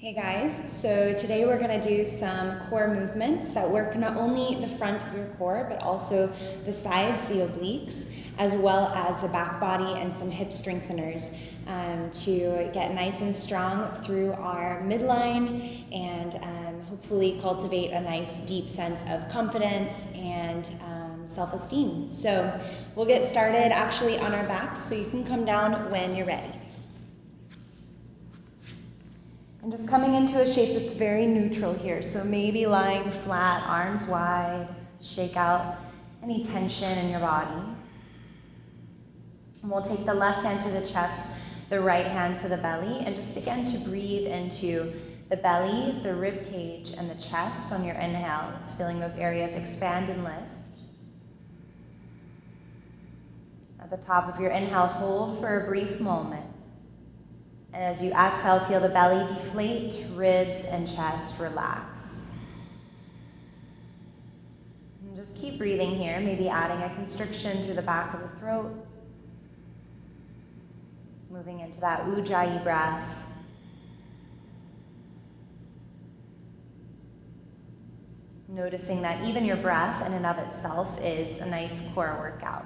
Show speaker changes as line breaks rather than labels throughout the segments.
Hey guys, so today we're going to do some core movements that work not only the front of your core, but also the sides, the obliques, as well as the back body and some hip strengtheners to get nice and strong through our midline and hopefully cultivate a nice deep sense of confidence and self-esteem. So we'll get started actually on our backs, so you can come down when you're ready. And just coming into a shape that's very neutral here. So maybe lying flat, arms wide, shake out any tension in your body. And we'll take the left hand to the chest, the right hand to the belly, and just begin to breathe into the belly, the rib cage, and the chest on your inhales, feeling those areas expand and lift. At the top of your inhale, hold for a brief moment. And as you exhale, feel the belly deflate, ribs and chest relax. And just keep breathing here, maybe adding a constriction through the back of the throat. Moving into that Ujjayi breath. Noticing that even your breath in and of itself is a nice core workout.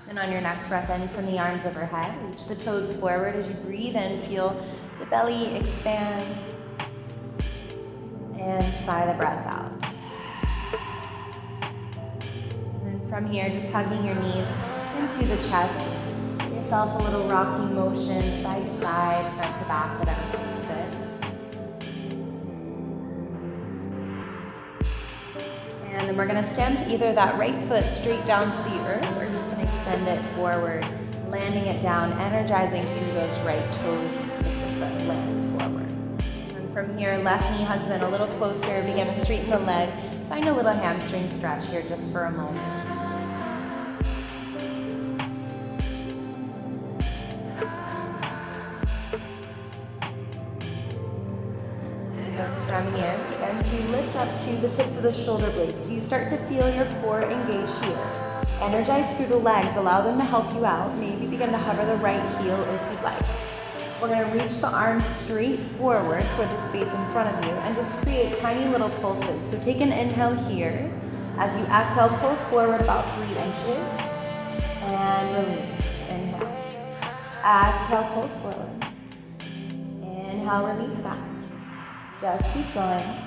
And on your next breath in, send the arms overhead. Reach the toes forward as you breathe in. Feel the belly expand. And sigh the breath out. And then from here, just hugging your knees into the chest. Give yourself a little rocking motion, side to side, front to back, whatever feels good. And then we're going to stamp either that right foot straight down to the earth, or you can extend it forward, landing it down, energizing through those right toes if the foot lands forward. And from here, left knee hugs in a little closer, begin to straighten the leg. Find a little hamstring stretch here just for a moment. From here, begin to lift up to the tips of the shoulder blades. So you start to feel your core engage here. Energize through the legs, allow them to help you out. Maybe begin to hover the right heel if you'd like. We're going to reach the arms straight forward toward the space in front of you and just create tiny little pulses. So take an inhale here. As you exhale, pulse forward about 3 inches and release. Inhale. Exhale, pulse forward. Inhale, release back. Just keep going.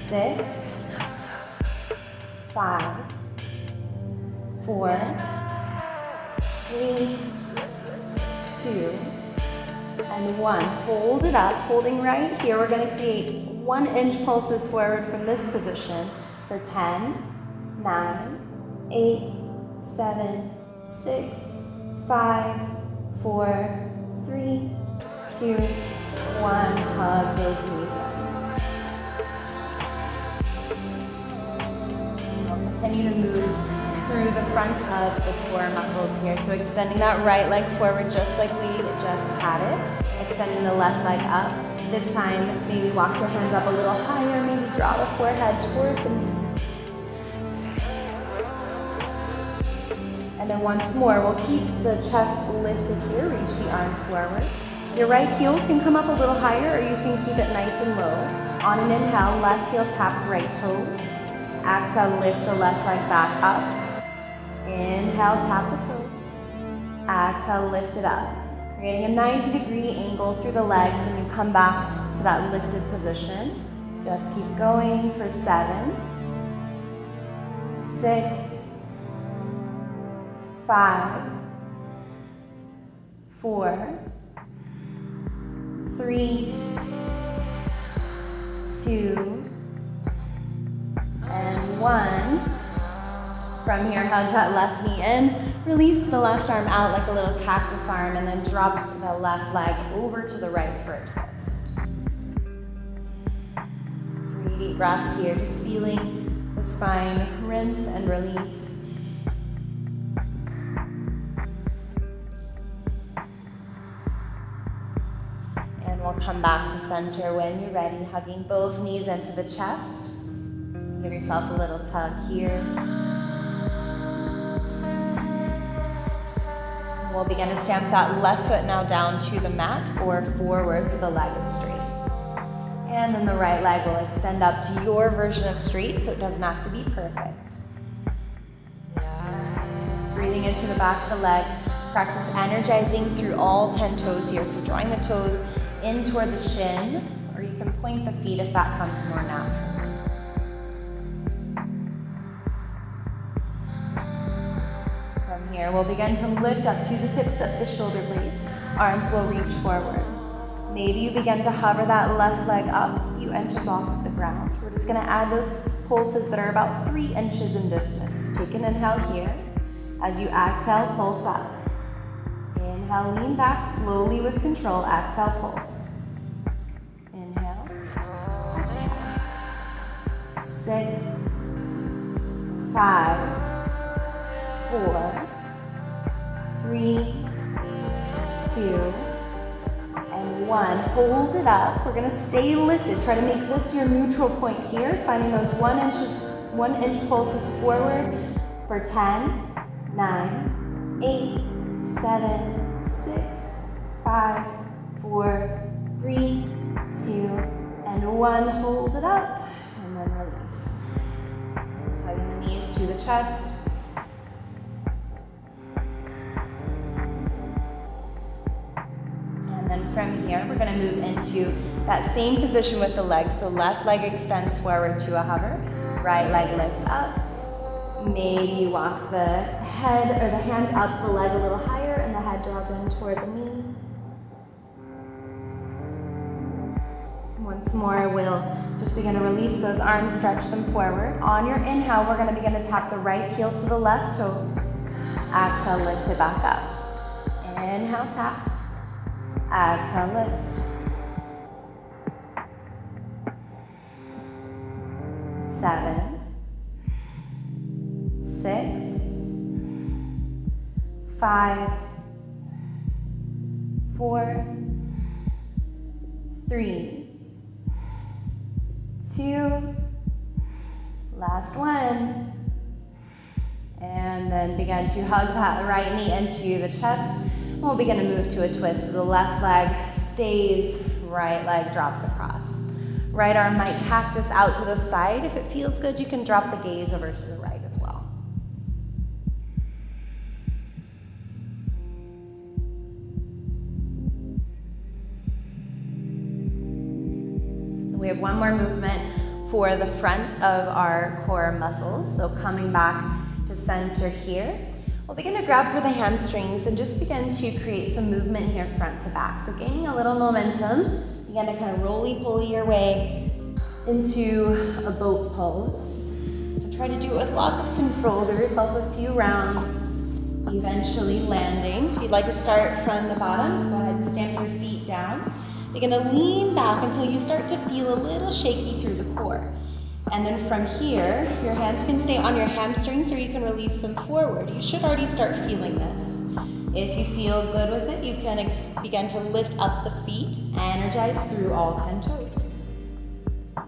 6, 5, 4, 3, 2, and 1. Hold it up, holding right here. We're going to create 1-inch pulses forward from this position for 10, 9, 8, 7, 6, 5, 4, 3, 2, 1. Hug those knees up. Continue to move through the front of the core muscles here. So extending that right leg forward just like we just had it. Extending the left leg up. This time, maybe walk your hands up a little higher. Maybe draw the forehead toward the knee. And then once more, we'll keep the chest lifted here. Reach the arms forward. Your right heel can come up a little higher, or you can keep it nice and low. On an inhale, left heel taps right toes. Exhale, lift the left leg back up. Inhale, tap the toes. Exhale, lift it up. Creating a 90-degree angle through the legs when you come back to that lifted position. Just keep going for 7, 6, 5, 4, 3, 2, and 1. From here, hug that left knee in. Release the left arm out like a little cactus arm, and then drop the left leg over to the right for a twist. 3 deep breaths here, just feeling the spine rinse and release. center when you're ready, hugging both knees into the chest. Give yourself a little tug here. We'll begin to stamp that left foot now down to the mat or forward so the leg is straight. And then the right leg will extend up to your version of straight, so it doesn't have to be perfect. Just breathing into the back of the leg. Practice energizing through all 10 toes here. So drawing the toes in toward the shin, or you can point the feet if that comes more natural. From here, we'll begin to lift up to the tips of the shoulder blades. Arms will reach forward. Maybe you begin to hover that left leg up a few inches off of the ground. We're just gonna add those pulses that are about 3 inches in distance. Take an inhale here. As you exhale, pulse up. Inhale, lean back slowly with control. Exhale, pulse. Inhale, exhale. 6, 5, 4, 3, 2, and 1. Hold it up. We're gonna stay lifted. Try to make this your neutral point here, finding those 1 inch pulses forward for 10, 9, 8, 7, 6, 5, 4, 3, 2, and 1. Hold it up, and then release. Hugging the knees to the chest. And then from here, we're gonna move into that same position with the legs. So left leg extends forward to a hover, right leg lifts up. Maybe you walk the head or the hands up the leg a little higher and the head draws in toward the knee. Once more, we'll just begin to release those arms, stretch them forward. On your inhale, we're gonna begin to tap the right heel to the left toes. Exhale, lift it back up. Inhale, tap. Exhale, lift. 7, 6, 5, 4, 3, 2, last one. And then begin to hug that right knee into the chest. We'll begin to move to a twist. So the left leg stays, right leg drops across. Right arm might cactus out to the side. If it feels good, you can drop the gaze over to the right as well. So we have one more movement for the front of our core muscles. So coming back to center here. We'll begin to grab for the hamstrings and just begin to create some movement here front to back. So gaining a little momentum. Begin to kind of roly-poly your way into a boat pose. So try to do it with lots of control. Give yourself a few rounds, eventually landing. If you'd like to start from the bottom, go ahead and stamp your feet down. Begin to lean back until you start to feel a little shaky through the core. And then from here, your hands can stay on your hamstrings or you can release them forward. You should already start feeling this. If you feel good with it, you can begin to lift up the feet, energize through all 10 toes.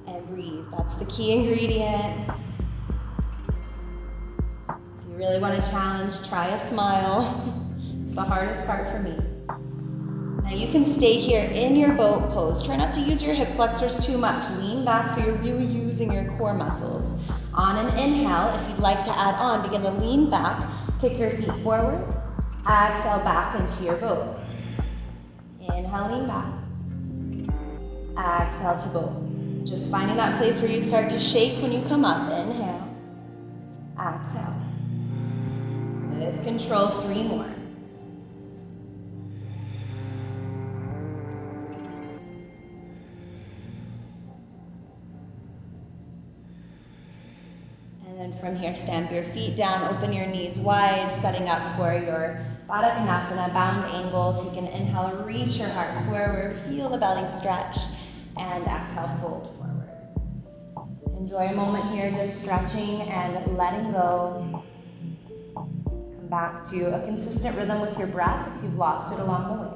And breathe, that's the key ingredient. If you really want to challenge, try a smile. It's the hardest part for me. Now you can stay here in your boat pose. Try not to use your hip flexors too much. Lean back so you're really using your core muscles. On an inhale, if you'd like to add on, begin to lean back, kick your feet forward. Exhale back into your boat. Inhale, lean back. Exhale to boat. Just finding that place where you start to shake when you come up. Inhale. Exhale. With control, 3 more. And then from here, stamp your feet down, open your knees wide, setting up for your Baddha Konasana, bound angle. Take an inhale, reach your heart forward, feel the belly stretch, and exhale, fold forward. Enjoy a moment here, just stretching and letting go. Come back to a consistent rhythm with your breath if you've lost it along the way.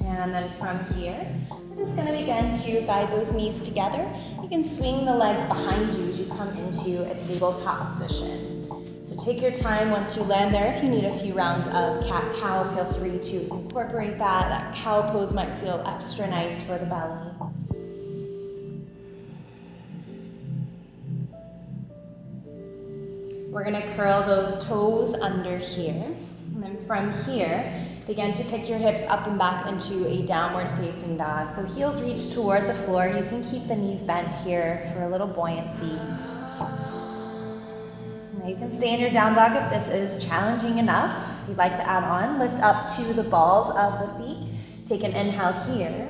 And then from here, we're just gonna begin to guide those knees together. You can swing the legs behind you as you come into a tabletop position. So take your time once you land there. If you need a few rounds of cat-cow, feel free to incorporate that. That cow pose might feel extra nice for the belly. We're gonna curl those toes under here. And then from here, begin to pick your hips up and back into a downward facing dog. So heels reach toward the floor. You can keep the knees bent here for a little buoyancy. Now you can stay in your down dog if this is challenging enough. If you'd like to add on, lift up to the balls of the feet. Take an inhale here.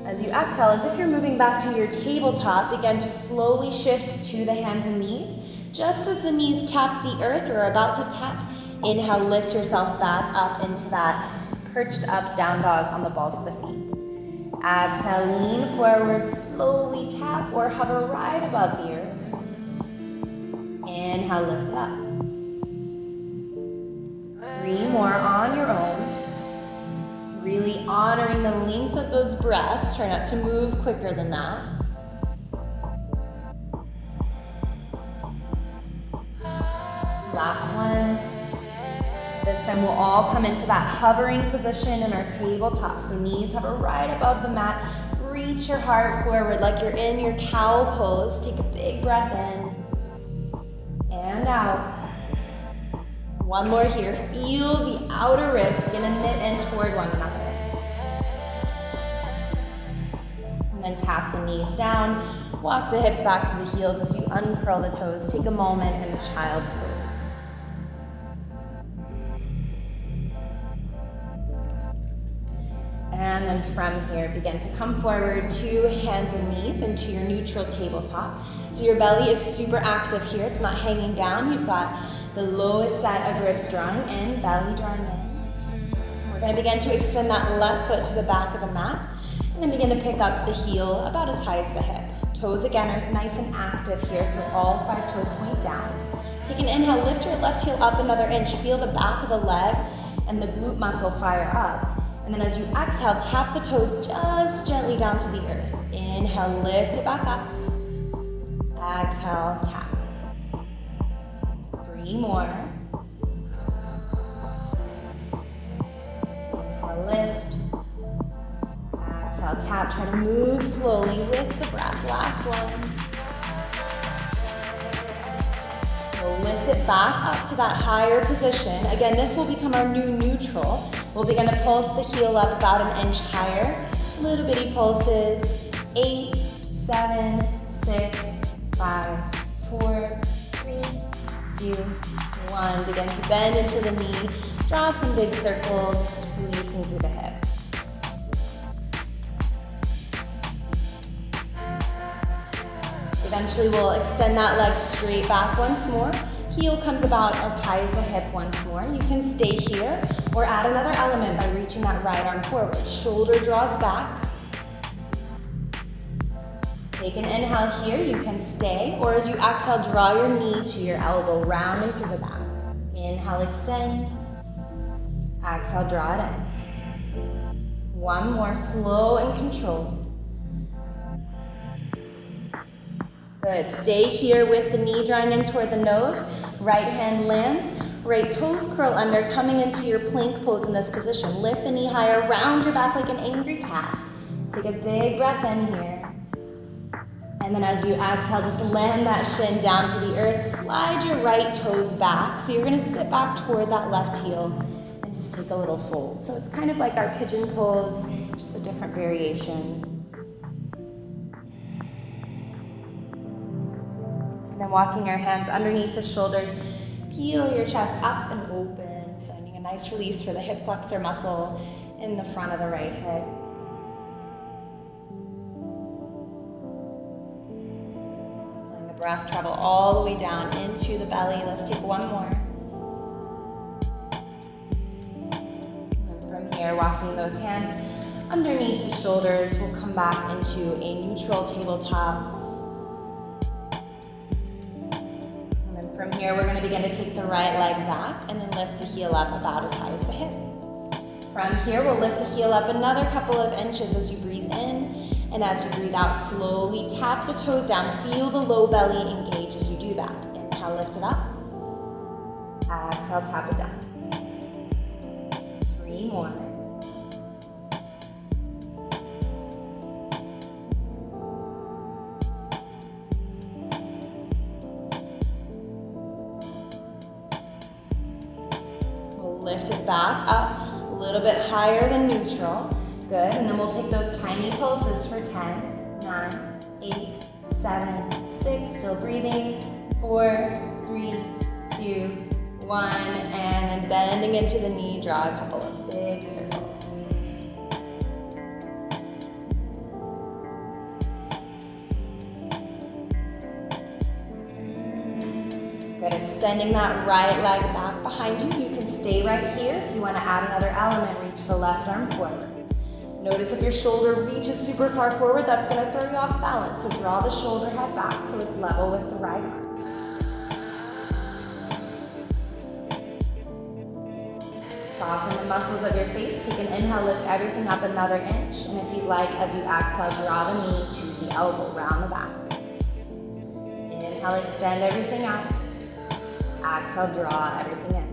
As you exhale, as if you're moving back to your tabletop, begin to slowly shift to the hands and knees. Just as the knees tap the earth or are about to tap, inhale, lift yourself back up into that perched up down dog on the balls of the feet. Exhale, lean forward, slowly tap or hover right above the earth. Inhale, lift it up. 3 more on your own. Really honoring the length of those breaths. Try not to move quicker than that. Last one. This time we'll all come into that hovering position in our tabletop. So knees hover right above the mat. Reach your heart forward like you're in your cow pose. Take a big breath in and out. One more here. Feel the outer ribs begin to knit in toward one another. And then tap the knees down. Walk the hips back to the heels as you uncurl the toes. Take a moment in child's pose. And then from here, begin to come forward to hands and knees into your neutral tabletop. So your belly is super active here. It's not hanging down. You've got the lowest set of ribs drawing in, belly drawing in. We're going to begin to extend that left foot to the back of the mat. And then begin to pick up the heel about as high as the hip. Toes again are nice and active here, so all 5 toes point down. Take an inhale, lift your left heel up another inch. Feel the back of the leg and the glute muscle fire up. And then as you exhale, tap the toes just gently down to the earth. Inhale, lift it back up. Exhale, tap. 3 more. Inhale, lift. Exhale, tap. Try to move slowly with the breath. Last one. We'll lift it back up to that higher position. Again, this will become our new neutral. We'll begin to pulse the heel up about an inch higher. Little bitty pulses. 8, 7, 6, 5, 4, 3, 2, 1. Begin to bend into the knee. Draw some big circles, releasing through the hip. Eventually we'll extend that leg straight back once more. Heel comes about as high as the hip once more. You can stay here or add another element by reaching that right arm forward. Shoulder draws back. Take an inhale here, you can stay, or as you exhale, draw your knee to your elbow, rounding through the back. Inhale, extend. Exhale, draw it in. One more, slow and controlled. Good, stay here with the knee drawing in toward the nose. Right hand lands, right toes curl under, coming into your plank pose in this position. Lift the knee higher, round your back like an angry cat. Take a big breath in here. And then as you exhale, just land that shin down to the earth. Slide your right toes back. So you're gonna sit back toward that left heel and just take a little fold. So it's kind of like our pigeon pose, just a different variation. Then walking our hands underneath the shoulders, peel your chest up and open, finding a nice release for the hip flexor muscle in the front of the right hip. Letting the breath travel all the way down into the belly. Let's take one more. And from here, walking those hands underneath the shoulders, we'll come back into a neutral tabletop. From here, we're going to begin to take the right leg back and then lift the heel up about as high as the hip. From here, we'll lift the heel up another couple of inches as you breathe in, and as you breathe out, slowly tap the toes down. Feel the low belly engage as you do that. Inhale, lift it up. Exhale, tap it down. 3 more. We'll lift it back up. A little bit higher than neutral. Good, and then we'll take those tiny pulses for 10, 9, 8, 7, 6, still breathing, 4, 3, 2, 1, and then bending into the knee, draw a couple of big circles. Good, extending that right leg back behind you. You can stay right here. If you want to add another element, reach the left arm forward. Notice if your shoulder reaches super far forward, that's going to throw you off balance. So draw the shoulder head back so it's level with the right arm. Soften the muscles of your face. Take an inhale, lift everything up another inch. And if you'd like, as you exhale, draw the knee to the elbow, round the back. Inhale, extend everything out. Exhale, draw everything in.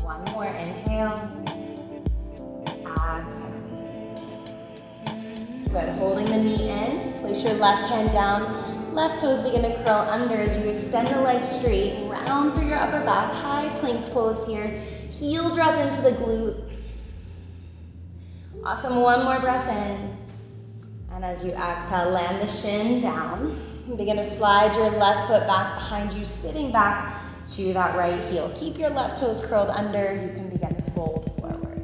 One more, inhale. Exhale. Good, holding the knee in. Place your left hand down. Left toes begin to curl under as you extend the legs straight. Round through your upper back. High plank pose here. Heel draws into the glute. Awesome, one more breath in. And as you exhale, land the shin down. Begin to slide your left foot back behind you, sitting back to that right heel. Keep your left toes curled under. You can begin to fold forward.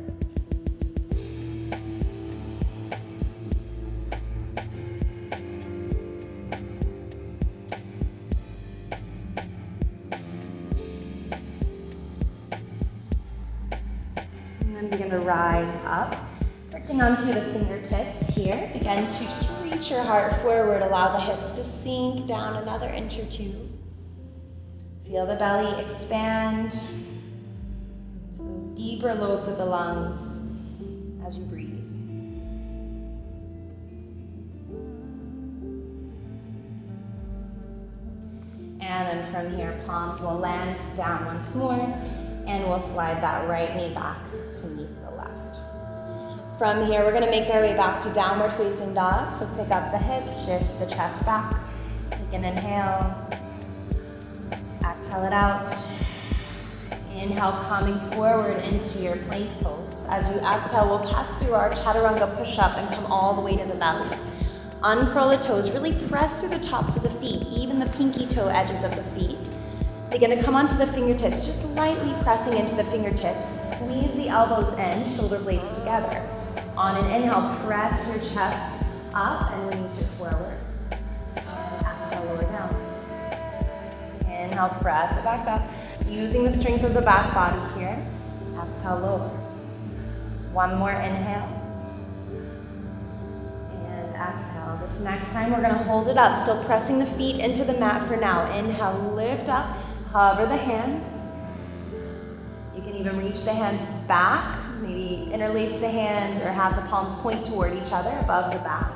And then begin to rise up. Reaching onto the fingertips here. Begin to just reach your heart forward. Allow the hips to sink down another inch or two. Feel the belly expand to those deeper lobes of the lungs as you breathe. And then from here, palms will land down once more, and we'll slide that right knee back to meet the left. From here, we're going to make our way back to downward facing dog. So pick up the hips, shift the chest back. Take an inhale. Exhale it out. Inhale, coming forward into your plank pose. As you exhale, we'll pass through our chaturanga push-up and come all the way to the belly. Uncurl the toes, really press through the tops of the feet, even the pinky toe edges of the feet. Begin to come onto the fingertips, just lightly pressing into the fingertips. Squeeze the elbows in, shoulder blades together. On an inhale, press your chest up and reach it forward. And exhale, lower down. Inhale, press it back up. Using the strength of the back body here. Exhale, lower. One more inhale. And exhale. This next time, we're going to hold it up, still pressing the feet into the mat for now. Inhale, lift up, hover the hands. You can even reach the hands back. Maybe interlace the hands or have the palms point toward each other above the back.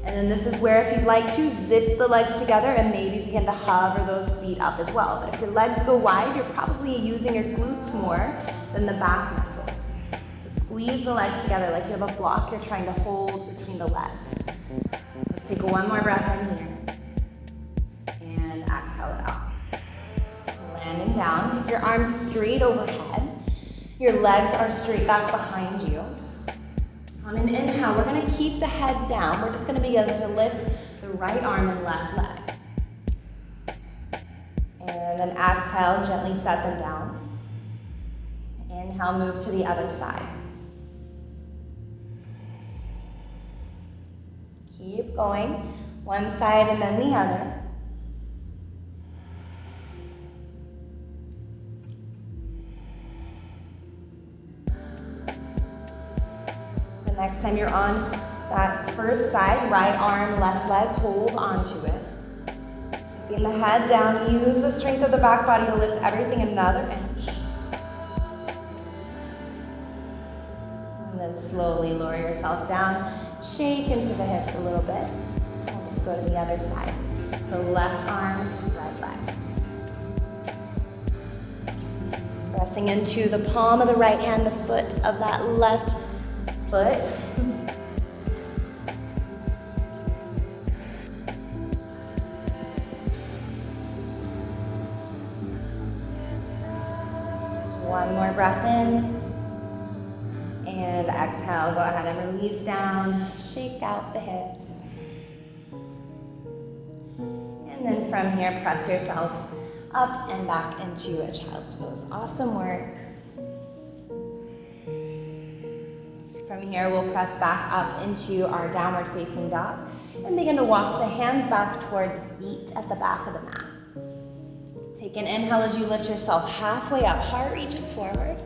And then this is where, if you'd like to, zip the legs together and maybe begin to hover those feet up as well. But if your legs go wide, you're probably using your glutes more than the back muscles. So squeeze the legs together like you have a block you're trying to hold between the legs. Let's take one more breath in here. And exhale it out. Landing down, take your arms straight overhead. Your legs are straight back behind you. On an inhale, we're going to keep the head down. We're just going to begin to lift the right arm and left leg. And then exhale, gently set them down. Inhale, move to the other side. Keep going. One side and then the other. Next time you're on that first side, right arm, left leg, hold onto it. Keeping the head down, use the strength of the back body to lift everything another inch. slowly lower yourself down, shake into the hips a little bit, and let's go to the other side. So left arm, right leg. Pressing into the palm of the right hand, the foot of that left foot. One more breath in. And exhale, go ahead and release down. Shake out the hips. And then from here, press yourself up and back into a child's pose. Awesome work. From here, we'll press back up into our downward facing dog and begin to walk the hands back toward the feet at the back of the mat. Take an inhale as you lift yourself halfway up, heart reaches forward,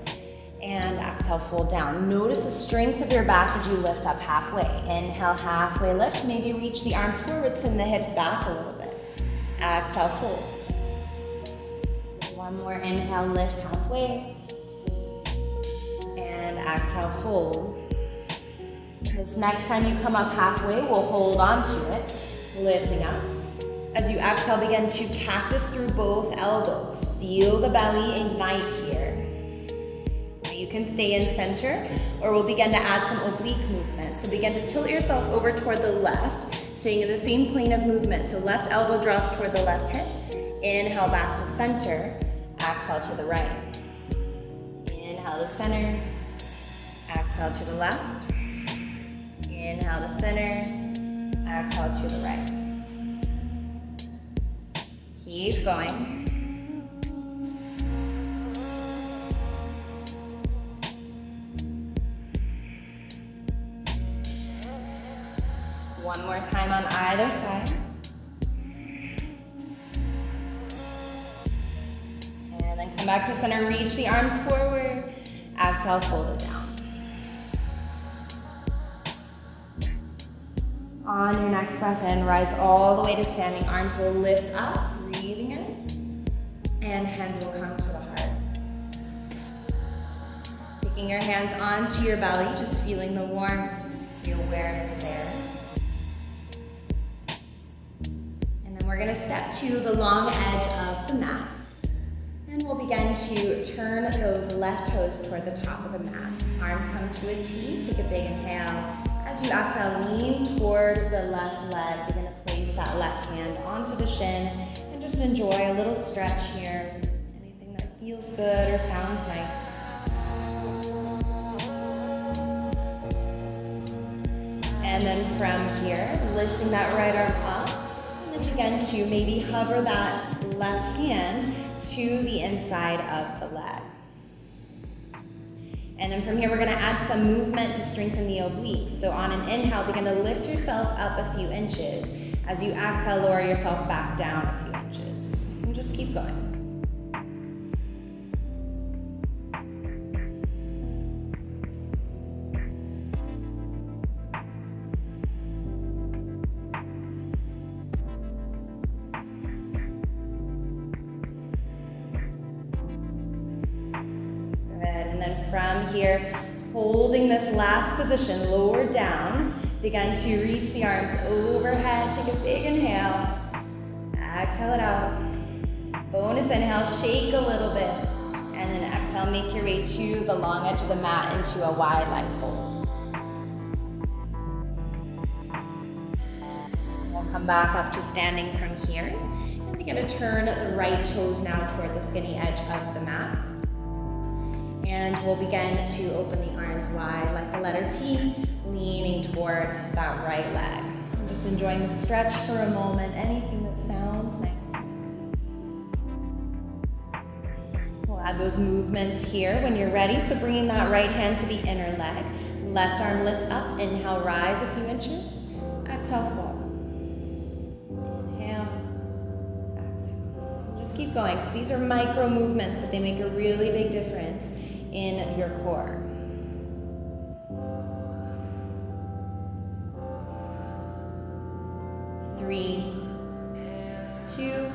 and exhale, fold down. Notice the strength of your back as you lift up halfway. Inhale, halfway lift, maybe reach the arms forward, send the hips back a little bit. Exhale, fold. One more inhale, lift halfway, and exhale, fold. This next time you come up halfway, we'll hold on to it, lifting up. As you exhale, begin to cactus through both elbows. Feel the belly ignite here. Now you can stay in center, or we'll begin to add some oblique movement. So begin to tilt yourself over toward the left, staying in the same plane of movement. So left elbow draws toward the left hip. Inhale back to center. Exhale to the right. Inhale to center. Exhale to the left. Inhale to center. Exhale to the right. Keep going. One more time on either side. And then come back to center, reach the arms forward. Exhale, fold it down. On your next breath in, rise all the way to standing. Arms will lift up. Breathing in, and hands will come to the heart. Taking your hands onto your belly, just feeling the warmth, the awareness there. And then we're gonna step to the long edge of the mat, and we'll begin to turn those left toes toward the top of the mat. Arms come to a T, take a big inhale. As you exhale, lean toward the left leg. Begin to place that left hand onto the shin. Just enjoy a little stretch here. Anything that feels good or sounds nice. And then from here, lifting that right arm up, and then begin to maybe hover that left hand to the inside of the leg. And then from here, we're gonna add some movement to strengthen the obliques. So on an inhale, begin to lift yourself up a few inches. As you exhale, lower yourself back down a few inches. And just keep going. Good, and then from here, holding this last position, lower down, begin to reach the arms overhead. Take a big inhale. Exhale it out. Bonus inhale, shake a little bit. And then exhale, make your way to the long edge of the mat into a wide leg fold. We'll come back up to standing from here. And begin to turn the right toes now toward the skinny edge of the mat. And we'll begin to open the arms wide like the letter T, leaning toward that right leg. Just enjoying the stretch for a moment, anything that sounds nice. We'll add those movements here when you're ready. So bringing that right hand to the inner leg. Left arm lifts up, inhale, rise a few inches. Exhale, fall. Inhale, exhale. Just keep going. So these are micro movements, but they make a really big difference in your core. Three, two,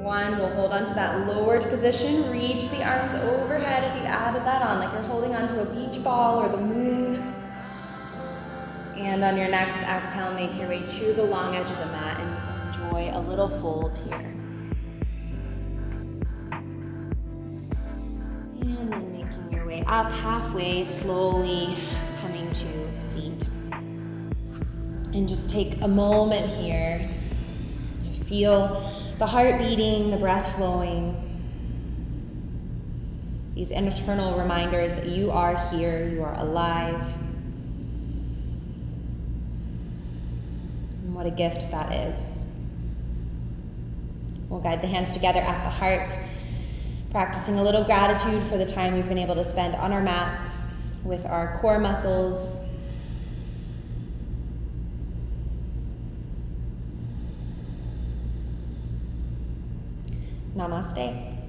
1, we'll hold on to that lowered position. Reach the arms overhead if you added that on, like you're holding onto a beach ball or the moon. And on your next exhale, make your way to the long edge of the mat and enjoy a little fold here. And then making your way up halfway, slowly coming to a seat. And just take a moment here. Feel the heart beating, the breath flowing. These internal reminders that you are here, you are alive. And what a gift that is. We'll guide the hands together at the heart, practicing a little gratitude for the time we've been able to spend on our mats with our core muscles. Namaste.